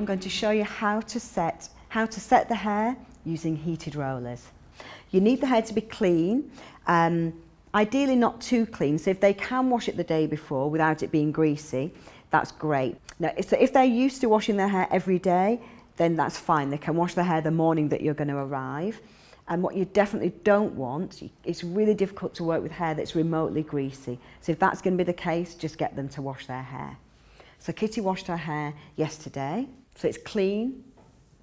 I'm going to show you how to set the hair using heated rollers. You need the hair to be clean, ideally not too clean, so if they can wash it the day before without it being greasy, that's great. Now, so if they're used to washing their hair every day, then that's fine. They can wash their hair the morning that you're going to arrive. And what you definitely don't want, it's really difficult to work with hair that's remotely greasy. So if that's going to be the case, just get them to wash their hair. So Kitty washed her hair yesterday, so it's clean,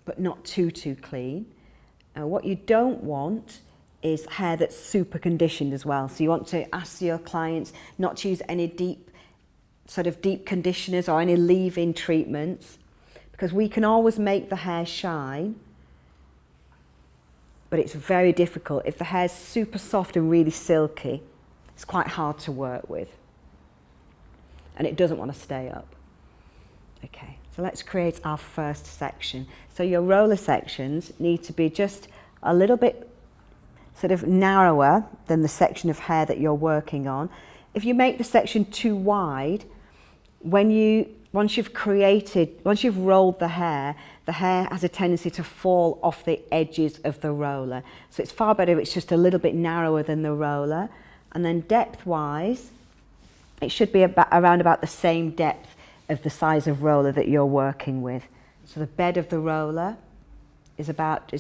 but not too clean. And what you don't want is hair that's super conditioned as well. So you want to ask your clients not to use any deep conditioners or any leave-in treatments, because we can always make the hair shine, but it's very difficult. If the hair's super soft and really silky, it's quite hard to work with. And it doesn't want to stay up. Okay, so let's create our first section. So your roller sections need to be just a little bit sort of narrower than the section of hair that you're working on. If you make the section too wide, once you've rolled the hair has a tendency to fall off the edges of the roller. So it's far better if it's just a little bit narrower than the roller. And then depth-wise, it should be around about the same depth of the size of roller that you're working with. So the bed of the roller is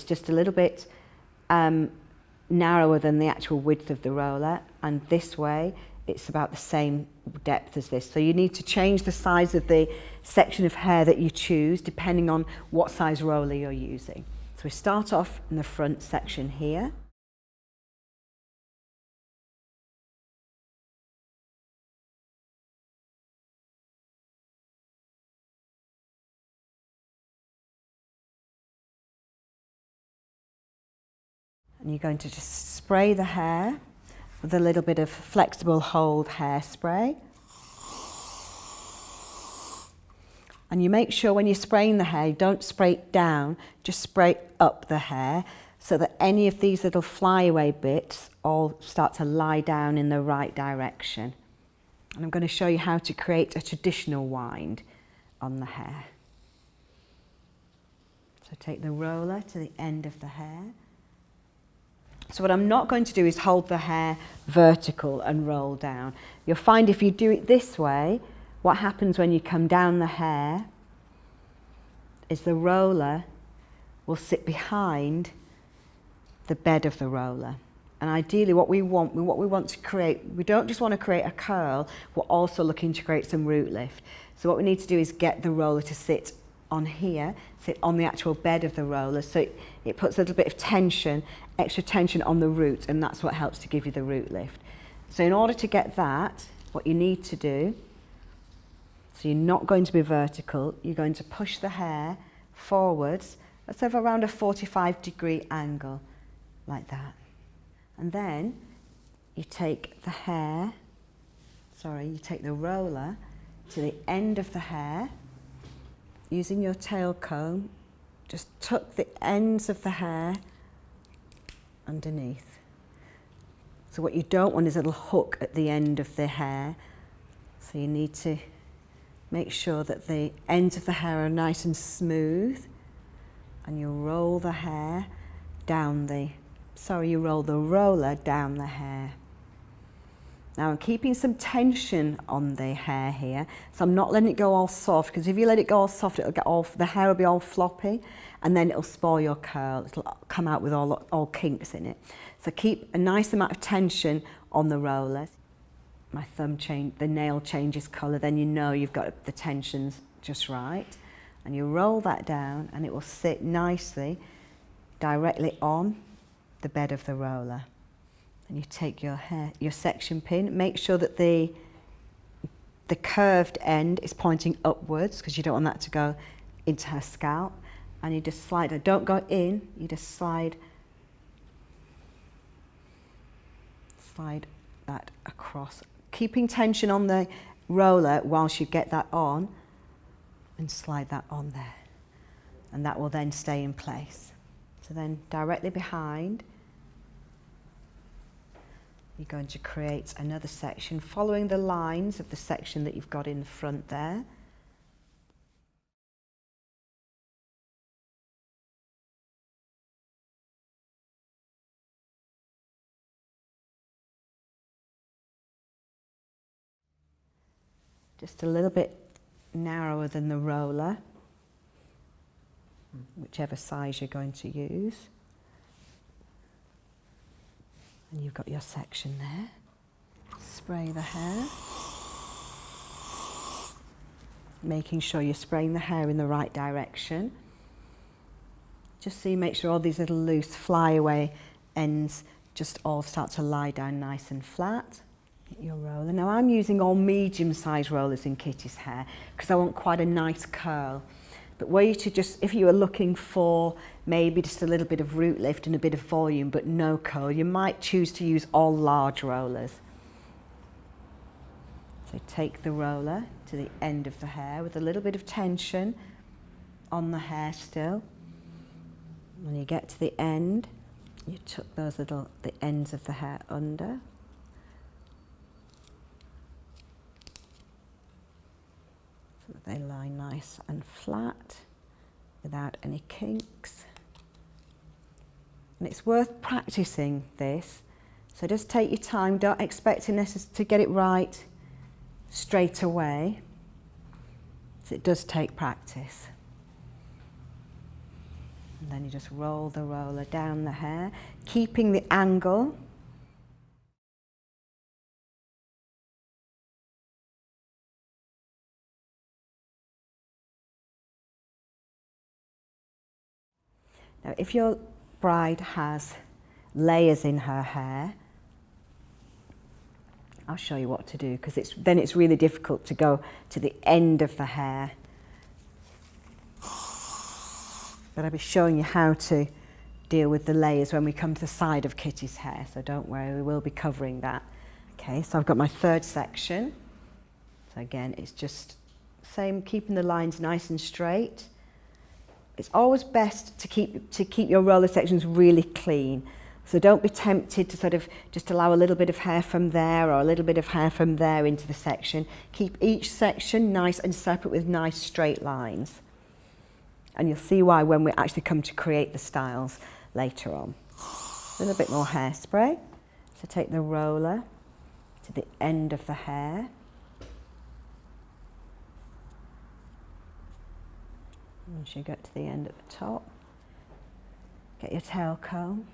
just a little bit narrower than the actual width of the roller, and this way it's about the same depth as this. So you need to change the size of the section of hair that you choose depending on what size roller you're using. So we start off in the front section here. And you're going to just spray the hair with a little bit of flexible hold hairspray. And you make sure when you're spraying the hair, you don't spray it down, just spray up the hair so that any of these little flyaway bits all start to lie down in the right direction. And I'm going to show you how to create a traditional wind on the hair. So take the roller to the end of the hair. So what I'm not going to do is hold the hair vertical and roll down. You'll find if you do it this way, what happens when you come down the hair is the roller will sit behind the bed of the roller. And ideally what we want to create, we don't just want to create a curl, we're also looking to create some root lift. So what we need to do is get the roller to sit on here, sit on the actual bed of the roller, so it puts a little bit of tension, extra tension on the root, and that's what helps to give you the root lift. So in order to get that, what you need to do, so you're not going to be vertical, you're going to push the hair forwards, let's have around a 45-degree angle, like that. And then you take the roller to the end of the hair. Using your tail comb, just tuck the ends of the hair underneath. So what you don't want is a little hook at the end of the hair. So you need to make sure that the ends of the hair are nice and smooth, and you roll the hair down you roll the roller down the hair. Now I'm keeping some tension on the hair here, so I'm not letting it go all soft, because if you let it go all soft, the hair will be all floppy, and then it'll spoil your curl. It'll come out with all kinks in it. So keep a nice amount of tension on the roller. My the nail changes colour, then you know you've got the tensions just right. And you roll that down, and it will sit nicely directly on the bed of the roller. And you take your section pin, make sure that the curved end is pointing upwards, because you don't want that to go into her scalp, and you just slide it. Don't go in, you just slide that across, keeping tension on the roller whilst you get that on, and slide that on there, and that will then stay in place. So then directly behind, you're going to create another section following the lines of the section that you've got in the front there. just a little bit narrower than the roller, whichever size you're going to use. And you've got your section there. Spray the hair. Making sure you're spraying the hair in the right direction. Just so you make sure all these little loose flyaway ends just all start to lie down nice and flat. Get your roller. Now I'm using all medium-sized rollers in Kitty's hair because I want quite a nice curl. But were you to just, if you were looking for maybe just a little bit of root lift and a bit of volume but no curl, you might choose to use all large rollers. So take the roller to the end of the hair with a little bit of tension on the hair still. When you get to the end, you tuck the ends of the hair under. So that they lie nice and flat without any kinks. And it's worth practicing this. So just take your time, don't expect to get it right straight away. So it does take practice. And then you just roll the roller down the hair, keeping the angle. Now, if your bride has layers in her hair, I'll show you what to do, because then it's really difficult to go to the end of the hair. But I'll be showing you how to deal with the layers when we come to the side of Kitty's hair, so don't worry, we will be covering that. Okay, so I've got my third section. So again, it's just same, keeping the lines nice and straight. It's always best to keep your roller sections really clean. So don't be tempted to sort of just allow a little bit of hair from there or a little bit of hair from there into the section. Keep each section nice and separate with nice straight lines. And you'll see why when we actually come to create the styles later on. A little bit more hairspray. So take the roller to the end of the hair. Once you get to the end at the top, get your tail comb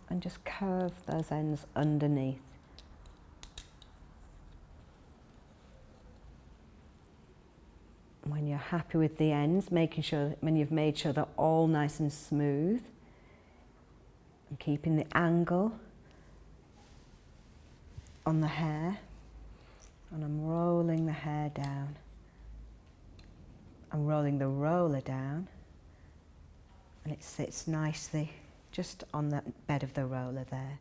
and just curve those ends underneath. When you're happy with the ends, making sure when you've made sure they're all nice and smooth, and keeping the angle on the hair, and I'm rolling the hair down. I'm rolling the roller down, and it sits nicely just on the bed of the roller there.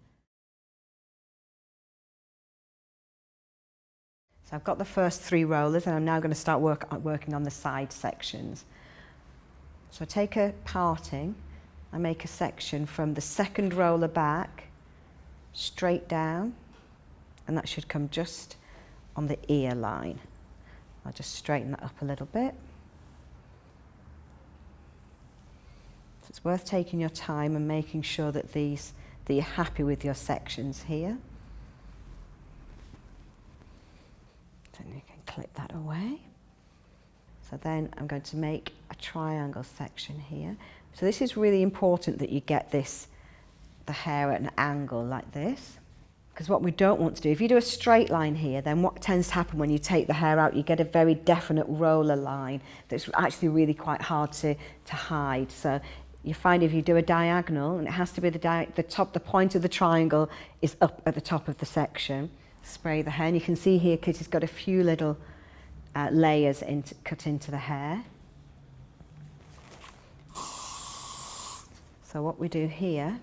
So I've got the first 3 rollers, and I'm now going to start working on the side sections. So I take a parting, I make a section from the second roller back, straight down, and that should come just on the ear line. I'll just straighten that up a little bit. So it's worth taking your time and making sure that you're happy with your sections here. Then you can clip that away. So then I'm going to make a triangle section here. So this is really important that you get the hair at an angle like this. Because what we don't want to do, if you do a straight line here, then what tends to happen when you take the hair out, you get a very definite roller line that's actually really quite hard to hide. So you find if you do a diagonal, and it has to be the point of the triangle is up at the top of the section. Spray the hair, and you can see here Kitty's got a few little layers cut into the hair. So what we do here,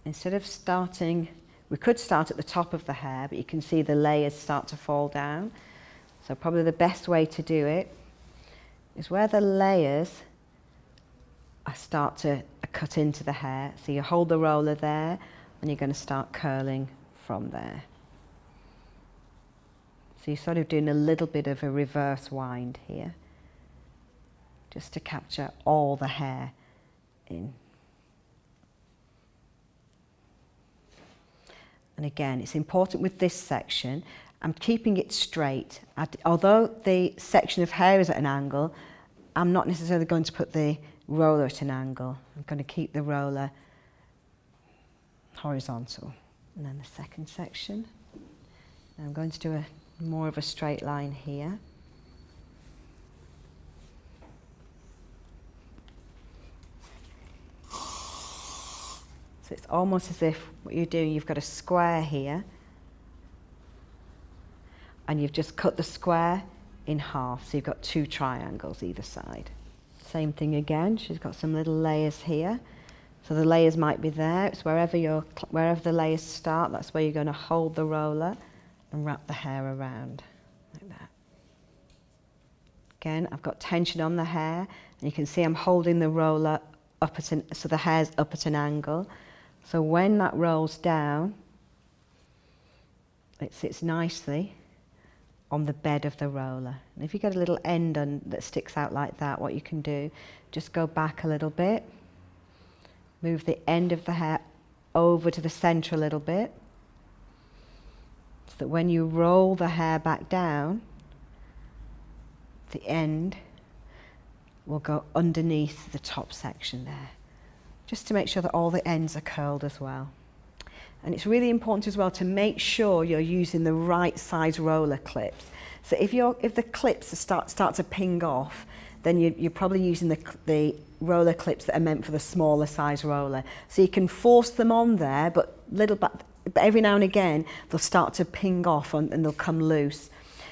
instead of starting, we could start at the top of the hair, but you can see the layers start to fall down. So probably the best way to do it is where the layers start to cut into the hair. So you hold the roller there, and you're going to start curling from there. So you're sort of doing a little bit of a reverse wind here, just to capture all the hair in. And again, it's important with this section, I'm keeping it straight. Although the section of hair is at an angle, I'm not necessarily going to put the roller at an angle. I'm going to keep the roller horizontal. And then the second section. And I'm going to do more of a straight line here. So it's almost as if what you're doing, you've got a square here, and you've just cut the square in half, so you've got two triangles either side. Same thing again, she's got some little layers here. So the layers might be there, it's wherever the layers start, that's where you're going to hold the roller and wrap the hair around, like that. Again, I've got tension on the hair, and you can see I'm holding the roller up so the hair's up at an angle. So when that rolls down, it sits nicely on the bed of the roller. And if you get a little end that sticks out like that, what you can do, just go back a little bit, move the end of the hair over to the centre a little bit, so that when you roll the hair back down, the end will go underneath the top section there, just to make sure that all the ends are curled as well. And it's really important as well to make sure you're using the right size roller clips. So if the clips start to ping off, then you're probably using the roller clips that are meant for the smaller size roller. So you can force them on there, but every now and again they'll start to ping off and they'll come loose.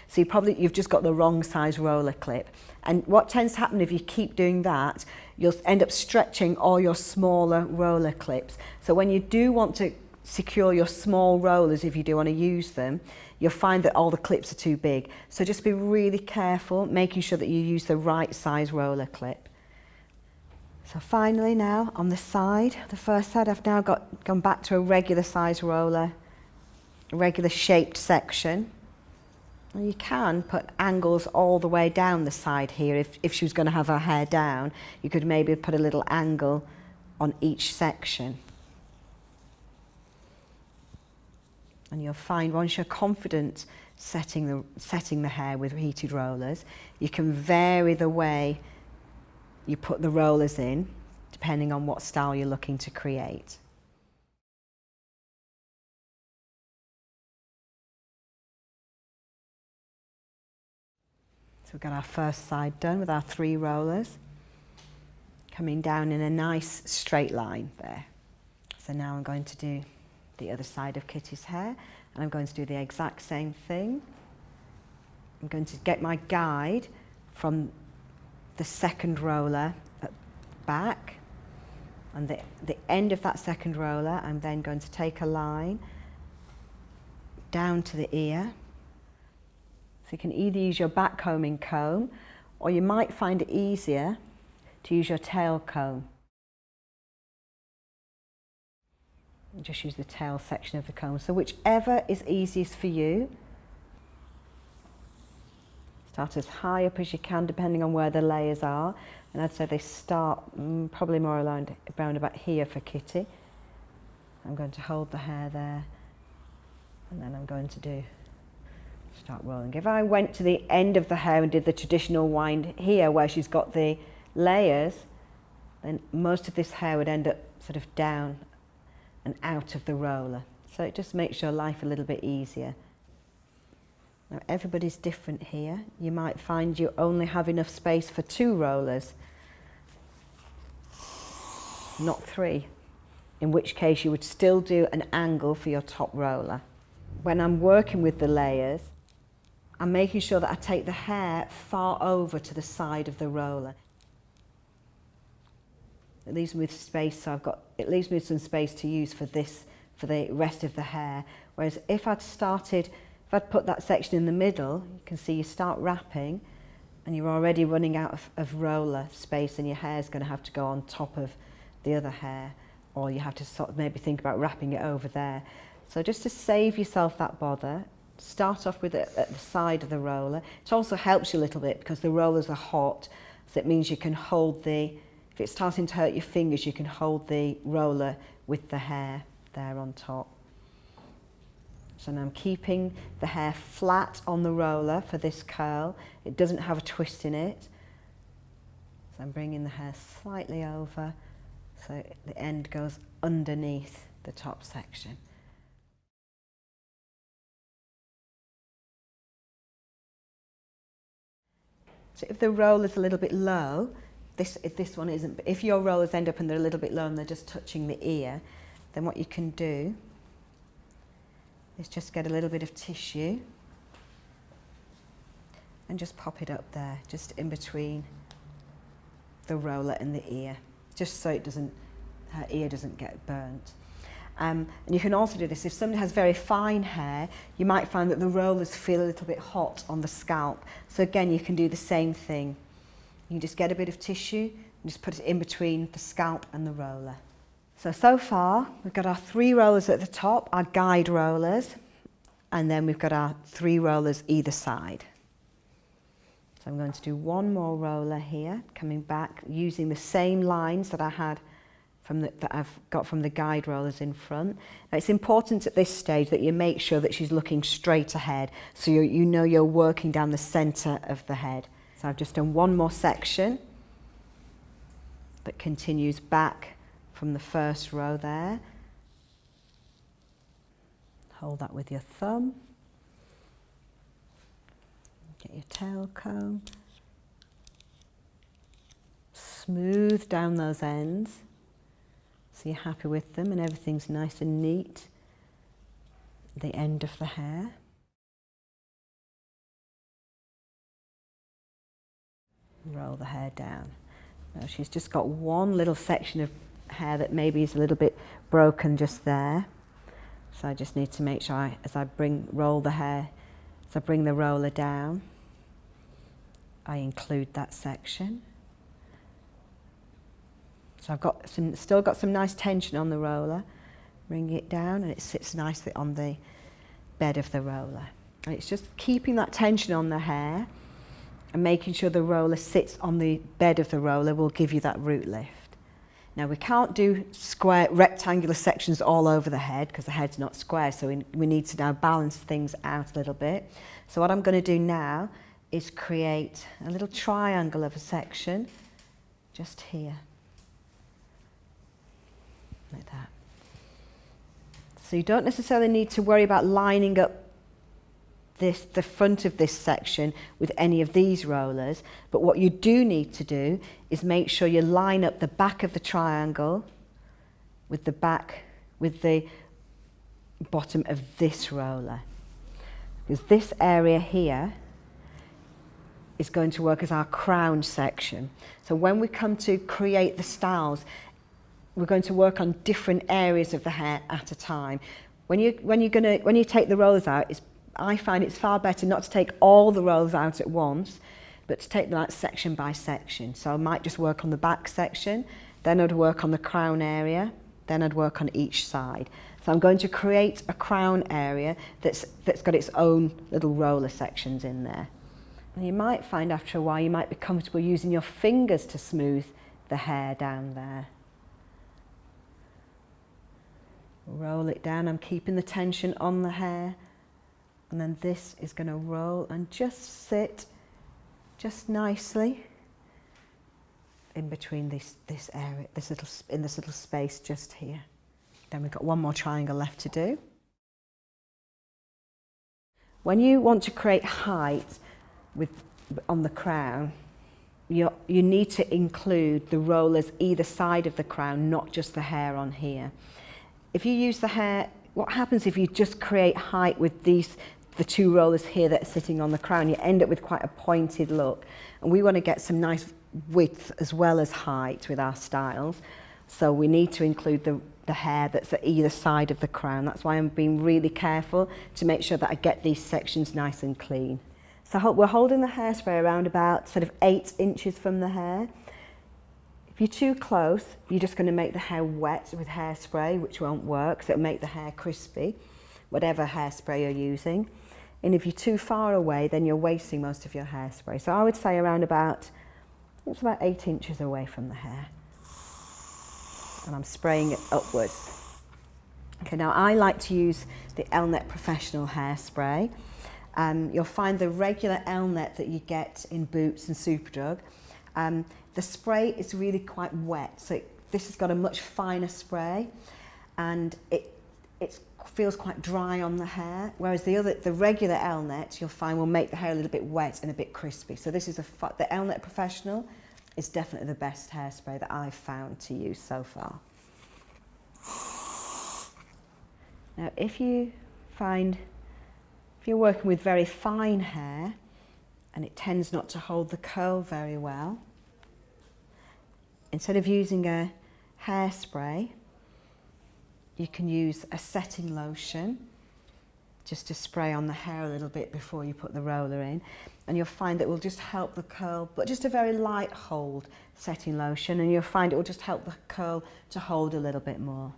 So you've just got the wrong size roller clip. And what tends to happen if you keep doing that, you'll end up stretching all your smaller roller clips. So when you do want to secure your small rollers, if you do want to use them, you'll find that all the clips are too big. So just be really careful, making sure that you use the right size roller clip. So finally now, on the side, the first side, I've now gone back to a regular size roller, a regular shaped section. And you can put angles all the way down the side here. If she was going to have her hair down, you could maybe put a little angle on each section. And you'll find once you're confident setting the hair with heated rollers, you can vary the way you put the rollers in, depending on what style you're looking to create. So we've got our first side done with our 3 rollers, coming down in a nice straight line there. So now I'm going to do the other side of Kitty's hair, and I'm going to do the exact same thing. I'm going to get my guide from the second roller at back, and the end of that second roller, I'm then going to take a line down to the ear. So you can either use your back combing comb, or you might find it easier to use your tail comb. Just use the tail section of the comb. So whichever is easiest for you. Start as high up as you can, depending on where the layers are. And I'd say they start probably more around about here for Kitty. I'm going to hold the hair there, and then I'm going to start rolling. If I went to the end of the hair and did the traditional wind here, where she's got the layers, then most of this hair would end up sort of down and out of the roller. So it just makes your life a little bit easier. Now everybody's different here. You might find you only have enough space for 2 rollers, not 3, in which case you would still do an angle for your top roller. When I'm working with the layers, I'm making sure that I take the hair far over to the side of the roller. It leaves me with space, so it leaves me with some space to use for the rest of the hair. Whereas if I'd put that section in the middle, you can see you start wrapping and you're already running out of roller space, and your hair's going to have to go on top of the other hair, or you have to sort of maybe think about wrapping it over there. So just to save yourself that bother, start off with it at the side of the roller. It also helps you a little bit because the rollers are hot, so it means you can hold if it's starting to hurt your fingers, you can hold the roller with the hair there on top. So now I'm keeping the hair flat on the roller for this curl. It doesn't have a twist in it. So I'm bringing the hair slightly over so the end goes underneath the top section. So if the roller's a little bit low, this one isn't, but if your rollers end up and they're a little bit low and they're just touching the ear, then what you can do is just get a little bit of tissue and just pop it up there, just in between the roller and the ear, just so it doesn't, her ear doesn't get burnt. And you can also do this, if somebody has very fine hair, you might find that the rollers feel a little bit hot on the scalp. So again, you can do the same thing. You can just get a bit of tissue and just put it in between the scalp and the roller. So far, we've got our 3 rollers at the top, our guide rollers, and then we've got our 3 rollers either side. So I'm going to do one more roller here, coming back, using the same lines that I had that I've got from the guide rollers in front. Now it's important at this stage that you make sure that she's looking straight ahead, so you know you're working down the centre of the head. So I've just done one more section that continues back from the first row there. Hold that with your thumb. Get your tail comb. Smooth down those ends so you're happy with them and everything's nice and neat at the end of the hair. Roll the hair down. Now she's just got one little section of hair that maybe is a little bit broken just there. So I just need to make sure as I roll the hair, as I bring the roller down, I include that section. So I've still got some nice tension on the roller. Bring it down and it sits nicely on the bed of the roller. And it's just keeping that tension on the hair and making sure the roller sits on the bed of the roller will give you that root lift. Now we can't do square, rectangular sections all over the head because the head's not square, so we need to now balance things out a little bit. So what I'm going to do now is create a little triangle of a section just here. Like that. So you don't necessarily need to worry about lining up the front of this section with any of these rollers, but what you do need to do is make sure you line up the back of the triangle with the bottom of this roller, because this area here is going to work as our crown section. So when we come to create the styles, we're going to work on different areas of the hair at a time. When you take the rollers out, I find it's far better not to take all the rollers out at once, but to take them out section by section. So I might just work on the back section, then I'd work on the crown area, then I'd work on each side. So I'm going to create a crown area that's got its own little roller sections in there. And you might find after a while you might be comfortable using your fingers to smooth the hair down there. Roll it down, I'm keeping the tension on the hair, and then this is going to roll and just sit just nicely in between this area, this little space just here. Then we've got one more triangle left to do. When you want to create height on the crown, you need to include the rollers either side of the crown, not just the hair on here. If you use the hair, what happens if you just create height with the 2 rollers here that are sitting on the crown? You end up with quite a pointed look. And we want to get some nice width as well as height with our styles. So we need to include the hair that's at either side of the crown. That's why I'm being really careful to make sure that I get these sections nice and clean. So we're holding the hairspray around about sort of 8 inches from the hair. If you're too close, you're just going to make the hair wet with hairspray, which won't work, so it'll make the hair crispy, whatever hairspray you're using. And if you're too far away, then you're wasting most of your hairspray. So I would say around about 8 inches away from the hair. And I'm spraying it upwards. Okay, now I like to use the Elnet Professional Hairspray. You'll find the regular Elnet that you get in Boots and Superdrug. The spray is really quite wet, so this has got a much finer spray, and it feels quite dry on the hair, whereas the regular Elnet you'll find will make the hair a little bit wet and a bit crispy. So this is the Elnet Professional is definitely the best hairspray that I've found to use so far. Now, if you're working with very fine hair and it tends not to hold the curl very well, instead of using a hairspray, you can use a setting lotion just to spray on the hair a little bit before you put the roller in, and you'll find that it will just help the curl, but just a very light hold setting lotion, and you'll find it will just help the curl to hold a little bit more.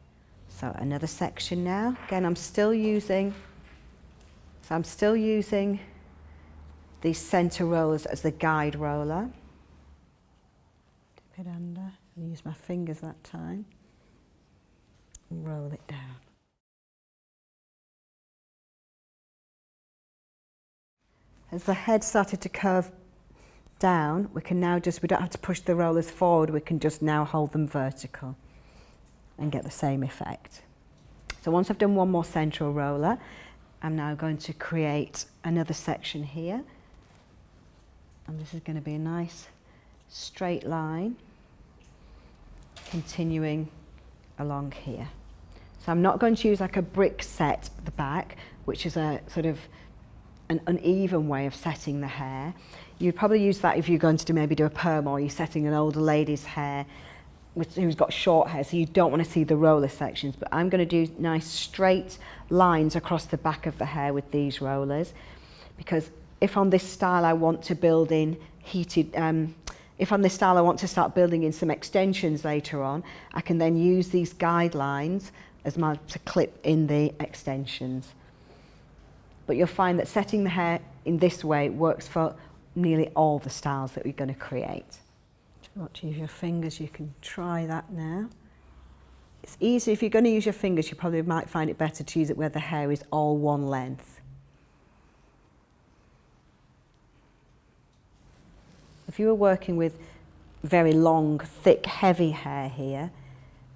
So another section now. Again, I'm still using these centre rollers as the guide roller. Dip it under and use my fingers that time. And roll it down. As the head started to curve down, we don't have to push the rollers forward, we can just now hold them vertical and get the same effect. So once I've done one more central roller, I'm now going to create another section here. And this is going to be a nice straight line continuing along here. So I'm not going to use like a brick set at the back, which is a sort of an uneven way of setting the hair. You'd probably use that if you're going to maybe do a perm, or you're setting an older lady's hair who's got short hair, so you don't want to see the roller sections. But I'm going to do nice straight lines across the back of the hair with these rollers, because if on this style I want to build in if on this style I want to start building in some extensions later on, I can then use these guidelines to clip in the extensions. But you'll find that setting the hair in this way works for nearly all the styles that we're going to create. If you want to use your fingers, you can try that now. It's easy. If you're going to use your fingers, you probably might find it better to use it where the hair is all one length. If you were working with very long, thick, heavy hair here,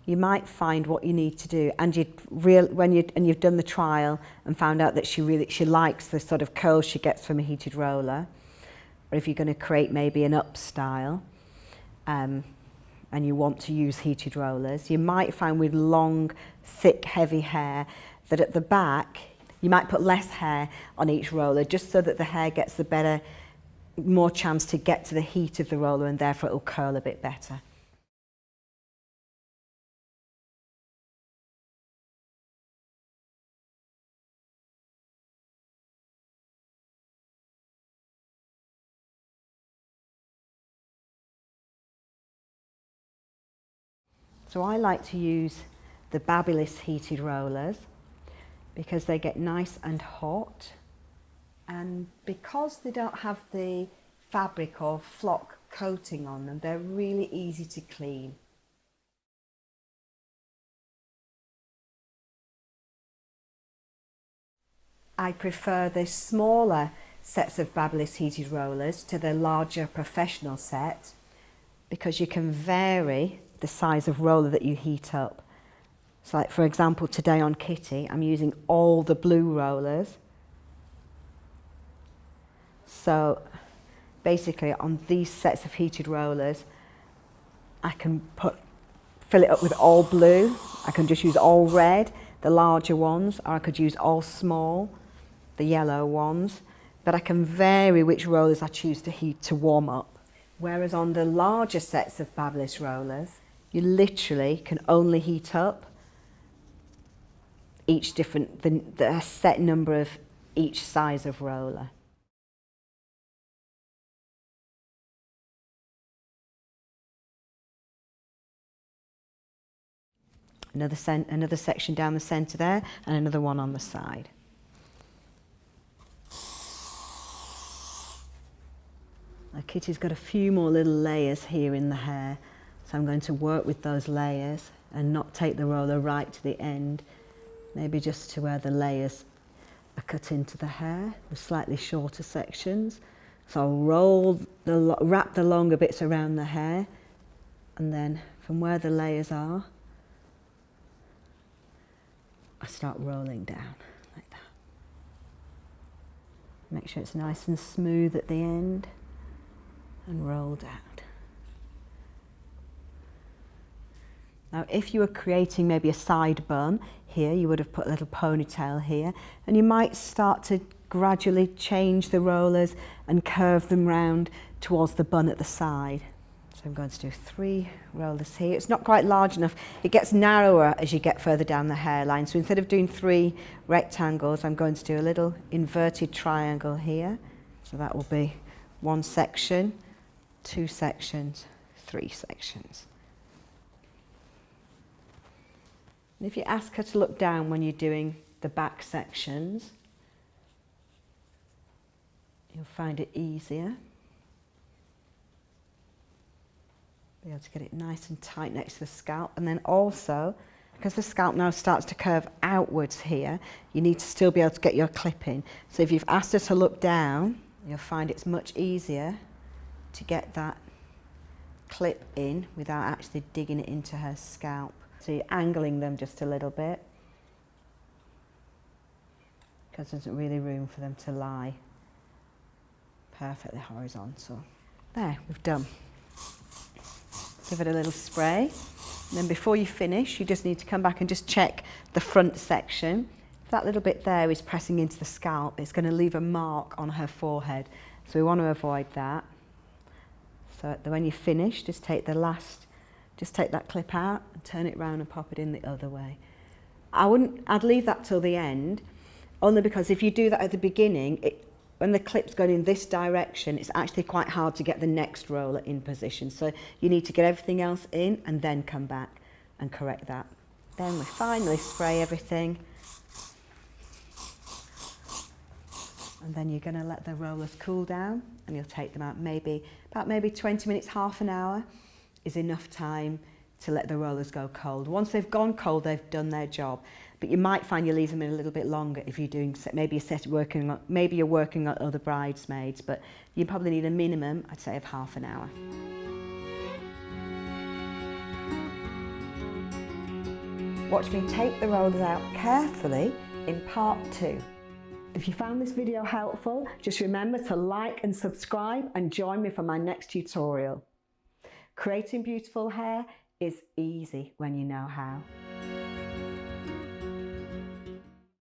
you might find what you need to do, and you've done the trial and found out that she likes the sort of curls she gets from a heated roller, or if you're going to create maybe an up style, and you want to use heated rollers, you might find with long, thick, heavy hair that at the back you might put less hair on each roller, just so that the hair gets more chance to get to the heat of the roller, and therefore it will curl a bit better. So I like to use the Babyliss heated rollers because they get nice and hot, and because they don't have the fabric or flock coating on them, they're really easy to clean. I prefer the smaller sets of Babyliss heated rollers to the larger professional set, because you can vary the size of roller that you heat up. So like for example, today on Kitty, I'm using all the blue rollers. So basically on these sets of heated rollers, I can fill it up with all blue. I can just use all red, the larger ones, or I could use all small, the yellow ones. But I can vary which rollers I choose to warm up. Whereas on the larger sets of Babyliss rollers, you literally can only heat up the set number of each size of roller. Another section down the centre there, and another one on the side. Now Kitty's got a few more little layers here in the hair, so I'm going to work with those layers and not take the roller right to the end, maybe just to where the layers are cut into the hair, the slightly shorter sections. So I'll wrap the longer bits around the hair, and then from where the layers are, I start rolling down like that. Make sure it's nice and smooth at the end, and roll down. Now, if you were creating maybe a side bun here, you would have put a little ponytail here, and you might start to gradually change the rollers and curve them round towards the bun at the side. So I'm going to do 3 rollers here. It's not quite large enough. It gets narrower as you get further down the hairline. So instead of doing 3 rectangles, I'm going to do a little inverted triangle here. So that will be 1 section, 2 sections, 3 sections. And if you ask her to look down when you're doing the back sections, you'll find it easier. Be able to get it nice and tight next to the scalp. And then also, because the scalp now starts to curve outwards here, you need to still be able to get your clip in. So if you've asked her to look down, you'll find it's much easier to get that clip in without actually digging it into her scalp. So you're angling them just a little bit, because there's not really room for them to lie perfectly horizontal. There, we've done. Give it a little spray. And then before you finish, you just need to come back and just check the front section. If that little bit there is pressing into the scalp, it's going to leave a mark on her forehead. So we want to avoid that. So when you finish, just take that clip out and turn it round and pop it in the other way. I'd leave that till the end, only because if you do that at the beginning, when the clip's going in this direction, it's actually quite hard to get the next roller in position. So you need to get everything else in and then come back and correct that. Then we finally spray everything. And then you're going to let the rollers cool down, and you'll take them out about maybe 20 minutes, half an hour is enough time to let the rollers go cold. Once they've gone cold, they've done their job. But you might find you leave them in a little bit longer if you're doing, maybe you're working on other bridesmaids, but you probably need a minimum, I'd say, of half an hour. Watch me take the rollers out carefully in part 2. If you found this video helpful, just remember to like and subscribe and join me for my next tutorial. Creating beautiful hair is easy when you know how.